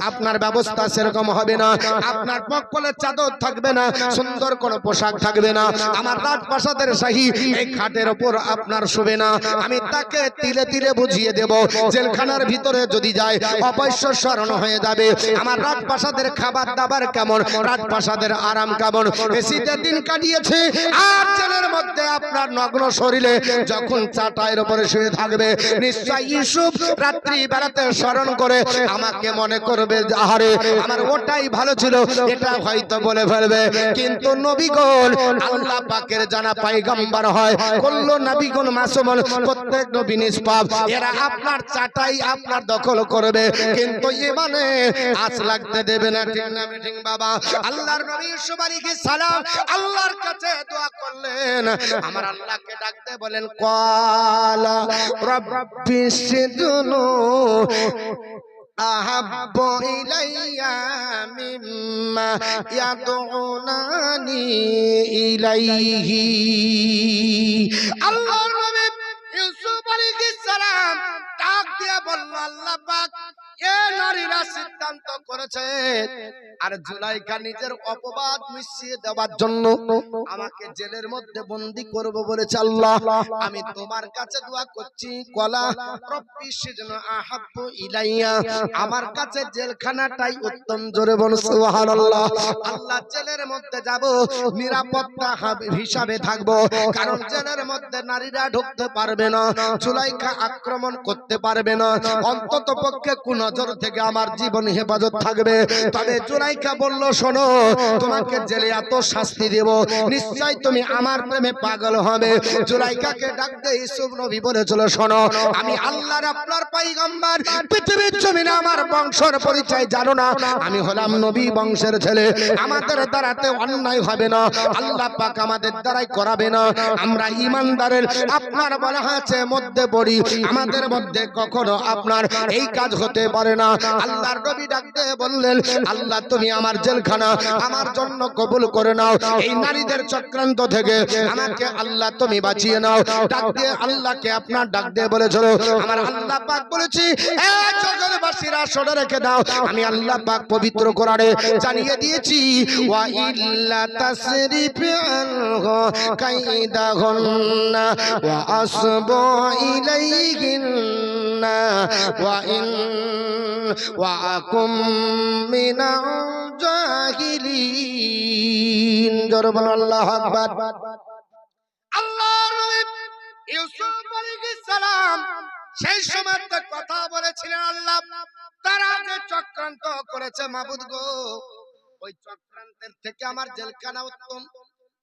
আপনার ব্যবস্থা সেরকম হবে না, আপনার পকপলের চাদর থাকবে না, সুন্দর কোনো পোশাক থাকবে না, আমার রাজপ্রাসাদের শাহী এই খাটের উপর আপনার শোবে না। আমি তাকে তিলে তিলে বুঝিয়ে দেব, জেলখানার ভিতরে যদি যায় অবশ্য স্মরণ হয়ে যাবে আমার রাজপ্রাসাদের খাবার দাবার কেমন, রাজপ্রাসাদের আরাম কেমন। এসিতে দিন কাটিয়েছে আর জেলের মধ্যে আপনার নগ্ন শরীরে যখন চাটাইয়ের উপরে শুয়ে থাকবে, নিশ্চয় ইউসুফ রাত্রি বেলাতে স্মরণ করে আমাকে মনে করবে, আহারে আমার ওটাই ভালো ছিল, এটা হয়তো বলে ফেলবে। কিন্তু নবীগণ আল্লাহ পাকের জানা পয়গম্বর হয়, কুল্লু নবীগণ মাসুমুন, প্রত্যেক নবী নিষ্পাপ, এরা আপনার চাটাই আপনার দখল করবে কিন্তু ইমানে আঁচ লাগতে দেবে না। ঠিক না ঠিক বাবা? আল্লাহর নবী ইউসুফ আলাইহিস সালাম আল্লাহর কাছে দোয়া করলেন, আমার আল্লাহকে ডাকতে বলেন, ক্বালা রাব্বিস সিজনু আহাব্বু ইলাইয়া মিম্মা ইয়াদউনানি ইলাইহি। আল্লাহর নবী ইউসুফ আলাইহিস সালাম ডাক দিয়ে বলল, আল্লাহ পাক এ নারীরা সিদ্ধান্ত করেছে আর জুলাইখা নিজের অপবাদ মিশিয়ে দেওয়ার জন্য আমাকে জেলের মধ্যে বন্দী করবে বলেছে। আল্লাহ, আমি তোমার কাছে দোয়া করছি, কলা রব্বি সিজনু আহাব্বু ইলাইয়া, আমার কাছে জেলখানাটাই উত্তম। জোরে বলো সুবহানাল্লাহ। আল্লাহ, জেলের মধ্যে যাব, নিরাপত্তা হিসাবে থাকবো, কারণ জেলের মধ্যে নারীরা ঢুকতে পারবে না, জুলাইখা আক্রমণ করতে পারবে না, অন্তত পক্ষে কোন নজর থেকে আমার জীবন হেফাজত থাকবে। তবে জুলাইখা বলল, শোনো, তোমাকে জেলে এত শাস্তি দেব, নিশ্চয় তুমি আমার প্রেমে পাগল হবে। জুলাইখাকে ডাকতে ইউসুফ নবী বলেছিল, শোনো, আমি আল্লাহর আপনার পয়গম্বর, পৃথিবীর জমিনে আমার বংশের পরিচয় জানো না, আমি হলাম নবী বংশের ছেলে, আমাদের দ্বারাতে অন্যায় হবে না, আল্লাহ পাক আমাদের দ্বারাই করাবে না, আমরা ঈমানদারের আপনার বলা হয়েছে মধ্যে পড়ি, আমাদের মধ্যে কখনো আপনার এই কাজ হতে পারে না। আল্লাহর নবী ডাকতে বললেন, আল্লাহ তুমি আমার জেলখানা আমার জন্য কবুল করে নাও, এই নারীদের চক্রান্ত থেকে আমাকে আল্লাহ তুমি বাঁচিয়ে নাও। ডাক দিয়ে আল্লাহকে আপনার ডাক দিয়ে বলেছিল, আমার আল্লাহ পাক বলেছি, এ জগৎবাসীরা শুনে রেখে দাও, আমি আল্লাহ পাক পবিত্র কোরআনে জানিয়ে দিয়েছি, ওয়া ইল্লা তাসরিফি আনহু কাইদাহুন্না ওয়া আসবু ইলাইহিন্না ওয়া ইন ওয়া আকুম মিনাল জাহিলিন। জোরে বলো আল্লাহু আকবার। আল্লাহর নবী ইউসুফ আলাইহিস সালাম সেই সময় কথা বলেছিলেন, আল্লাহ তারা যে চক্রান্ত করেছে মাবুদ গো, ওই চক্রান্তের থেকে আমার জেলখানা উত্তম।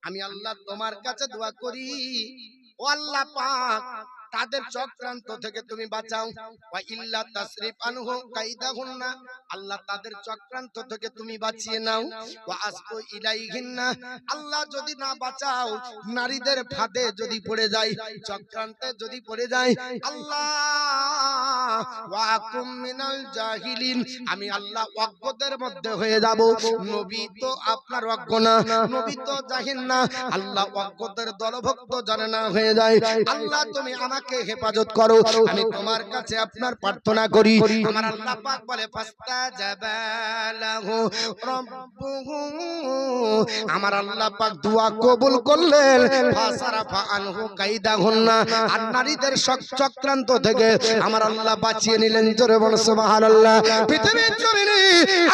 আমি আল্লাহ তোমার কাছে দোয়া করি, ও আল্লাহ পাক তাদের চক্রান্ত থেকে তুমি বাঁচাও। ওয়া ইল্লা তাসরিফ আনহু কাইদাহুন্না, আল্লাহ তাদের চক্রান্ত থেকে তুমি বাঁচিয়ে নাও। ওয়া আসকু ইলাইহিন্না, আল্লাহ যদি না বাঁচাও, নারীদের ফাঁদে যদি পড়ে যায়, চক্রান্তে যদি পড়ে যায়, আল্লাহ ওয়া কুম মিনাল জাহিলিন, আমি আল্লাহ অজ্ঞদের মধ্যে হয়ে যাব। নবী তো আপনার অজ্ঞ না, নবী তো জাহিল না, আল্লাহ অজ্ঞদের দলভুক্ত জানে না হয়ে যায়। আল্লাহ তুমি আমাকে হেফাজত করো, আমি তোমার কাছে আপনার প্রার্থনা করি। আমার আল্লাহ পাক বলে ফাস্তাজাবা লাহু রাব্বুহু, আমার আল্লাহ পাক দোয়া কবুল করলেন। ফাসারাফা আনহু কাইদাহুন্না, আর নারীদের চক্রান্ত থেকে আমার আল্লাহ বাঁচিয়ে নিলেন। জোরে বল সুবহানাল্লাহ। পৃথিবীর জমিনে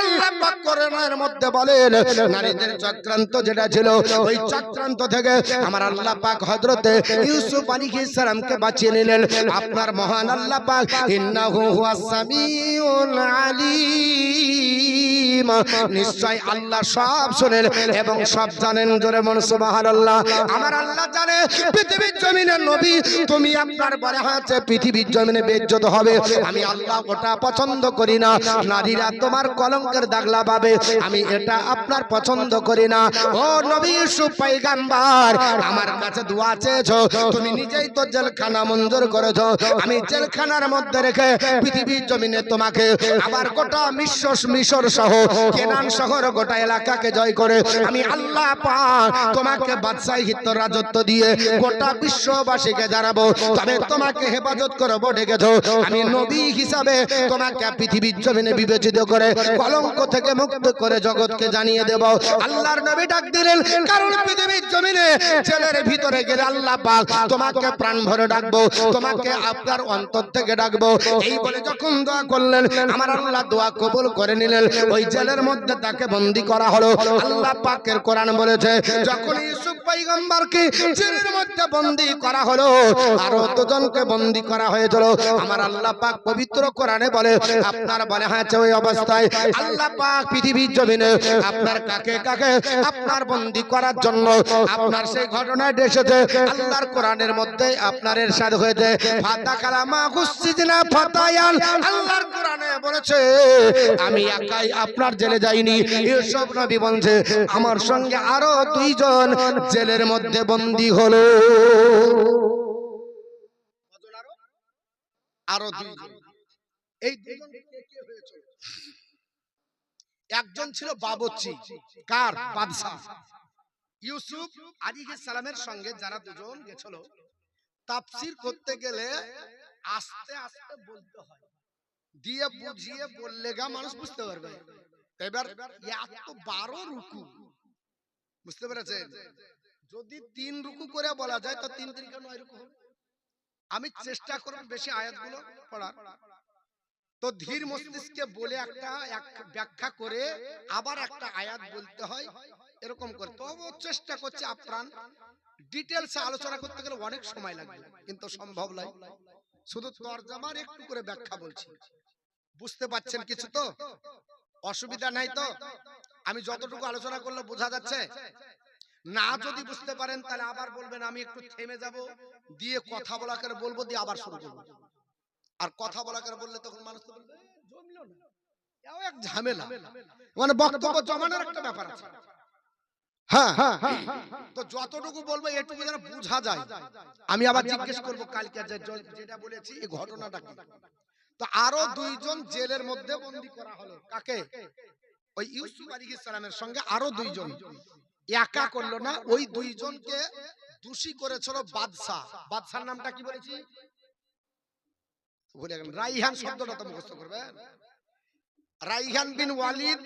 আল্লাহ পাক কোরআনের মধ্যে বলেন নারীদের চক্রান্ত যেটা ছিল, ওই চক্রান্ত থেকে আমার আল্লাহ পাক হযরতে ইউসুফ আলাইহিস সালামকে বাঁচিয়ে নিলেন। আপনার মহান আল্লাহ পাক ইন্নাহু হুয়াস সামিউল আলিম, নিশ্চয় আল্লাহ সব শুনেন এবং সব জানেন। জোরে বল সুবহানাল্লাহ। আমার আল্লাহ জানে পৃথিবীর জমিনে নবী তুমি আপনার বলে হয়েছে পৃথিবীর জমিনে বেইজ্জত হবে, আমি আল্লাহ ওটা পছন্দ করি না। নারীরা তোমার কলঙ্কের দাগলা পাবে, আমি এটা আপনার পছন্দ করি না। ও নবী ইউসুফ পয়গম্বর, আমার কাছে দোয়া চেয়েছো, তুমি নিজেই তো জেলখানা মঞ্জুর করেছো, আমি জেলখানার মধ্যে রেখে পৃথিবীর জমিনে তোমাকে আবার গোটা মিশর সহ কেনান শহর গোটা এলাকাকে জয় করে আমি আল্লাহ পাক তোমাকে বাদশাহিত্ব রাজত্ব দিয়ে গোটা বিশ্ববাসীকে জানাবো, তবে তোমাকে হেফাজত করবো। ডেকেছো আমি নবী হিসাবে তোমাকে পৃথিবীর জমিনে বিবেচিত করে কলঙ্ক থেকে মুক্ত করে জগৎকে জানিয়ে দেব। আল্লাহর নবী ডাক দিলেন, কারণ পৃথিবীর জমিনে জেলের ভিতরে গেলে আল্লাহ পাক তোমাকে প্রাণ ভরে ডাকবো, তোমাকে আপনার অন্তর থেকে ডাকবো। এই বলে যখন দোয়া করলেন, আমার আল্লাহ দোয়া কবুল করে নিলেন। ওই জেলের মধ্যে তাকে বন্দী করা হলো। আল্লাহ পাকের কোরআন বলেছে, যখন ইউসুফ পয়গম্বরকে জেলের মধ্যে বন্দী করা হলো, আরো দুজনকে বন্দী করা হয়েছিল। আমার আল্লাহ পাক পবিত্র কোরআনে বলে, আপনার বলে হয়েছে ওই অবস্থায় আল্লাহ পাক পৃথিবীর জমিনে আপনার কাকে কাকে আপনার বন্দী করার জন্য আপনার সেই ঘটনায় এসেছে। আল্লাহর কোরআনের মধ্যে আপনার ইরশাদ হয়েছে, ফাতা কালামা গুসসিজনা ফাতায়ান, আল্লাহর কোরআনে বলেছে আমি একাই আপনার জেলে যাইনি। ইউসুফ নবী বলছে আমার সঙ্গে আরো দুইজন জেলের মধ্যে বন্দী হলো। আরো দুইজন, এই দুইজন কে কে হয়েছিল? একজন ছিল বাবুর্চি, কার? বাদশা। ইউসুফ আলাইহিস সালামের সঙ্গে যারা দুজন গেছিল, তাফসীর করতে গেলে আস্তে আস্তে বলতে হয়, দিয়ে বুঝিয়ে বললে গা মানুষ বুঝতে পারবে। এবার এত 12 রুকু, বুঝতে পেরেছেন? যদি 3 রুকু করে বলা যায় তো 3 3 9 রুকু হবে। আমি চেষ্টা করব বেশি আয়াতগুলো পড়ার। তো ধীর মস্তিষ্কে বলে একটা ব্যাখ্যা করে আবার একটা আয়াত বলতে হয়, এরকম করে। তবু চেষ্টা করছি আপ্রাণ। ডিটেইলসে আলোচনা করতে গেলে অনেক সময় লাগবে, কিন্তু সম্ভব নয়। শুধু তরজমার একটু করে ব্যাখ্যা বলছি। বুঝতে পারছেন কিছু তো? অসুবিধা নাই তো? আমি যতটুকু আলোচনা করলে বোঝা যাচ্ছে? না যদি বুঝতে পারেন তাহলে আবার বলবেন, আমি একটু থেমে যাব, দিয়ে কথা বলা করে বলবো, দিয়ে আবার শুরু করব। আর কথা বলা করে বললে তখন মানুষ তো বলবে জমলো না, এও এক ঝামেলা, মানে বক্তব্য জমানোর একটা ব্যাপার আছে। হ্যাঁ, তো যতটুকু বলবো এটুকু যেন বোঝা যায়। আমি আবার জিজ্ঞেস করবো কালকে যেটা বলেছি এই ঘটনাটা কি। তো আরো দুইজন জেলের মধ্যে বন্দী করা হলো। কাকে? ওই ইউসুফ আলাইহিস সালামের সঙ্গে আরো দুইজন। একা করলো না, ওই দুইজনকে দোষী করেছিল বাদশা। বাদশার নামটা কি বলেছি? ভুলে গেলাম। রাইহান শব্দটা তো মুখস্থ করবেন। রাইহান বিন ওয়ালিদ,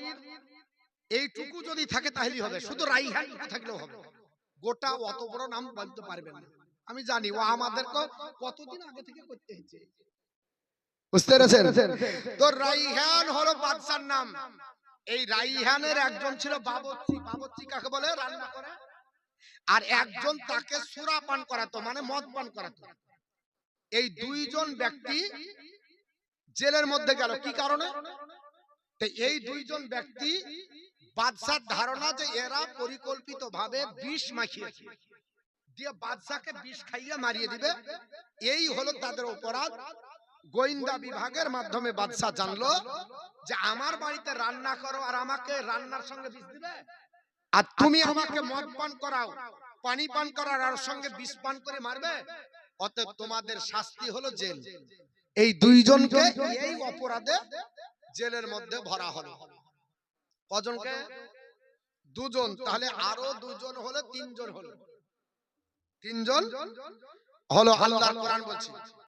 এইটুকু যদি থাকে তাহলেই হবে। শুধু রাইহান থাকলেও হবে, গোটা অত বড় নাম বলতে পারবেন না। আমি জানি ও আমাদেরকে কতদিন আগে থেকে করতে হয়েছে, বুঝতে পেরেছেন? তো রাইহান হলো বাদশার নাম। এই রাইহানের একজন ছিল বাবুর্চি। বাবুর্চি কাকে বলে? রান্না করে। আর একজন তাকে সুরা পান করাতো, মানে মদ পান করাতো। এই দুইজন ব্যক্তি জেলের মধ্যে গেল কি কারণে? এই দুইজন ব্যক্তি বাদশার ধারণা যে এরা পরিকল্পিতভাবে বিষ মাখিয়েছে, দিয়ে বাদশাকে বিষ খাইয়ে মারিয়ে দিবে, এই হলো তাদের অপরাধ। গোয়েন্দা বিভাগের মাধ্যমে বাদশা জানলো যে আমার বাড়িতে রান্না করো আর আমাকে রান্নার সঙ্গে বিষ দিবে, আর তুমি আমাকে মদ পান করাও, পানি পান করার আর সঙ্গে বিষ পান করে মারবে, অতএব তোমাদের শাস্তি হলো জেল। এই দুইজনকে এই অপরাধে জেলের মধ্যে ভরা হলো। কজনকে? দুজন। তাহলে আরো দুজন হলে তিনজন হলো। তিনজন হলো। আল্লাহর কোরআন বলছে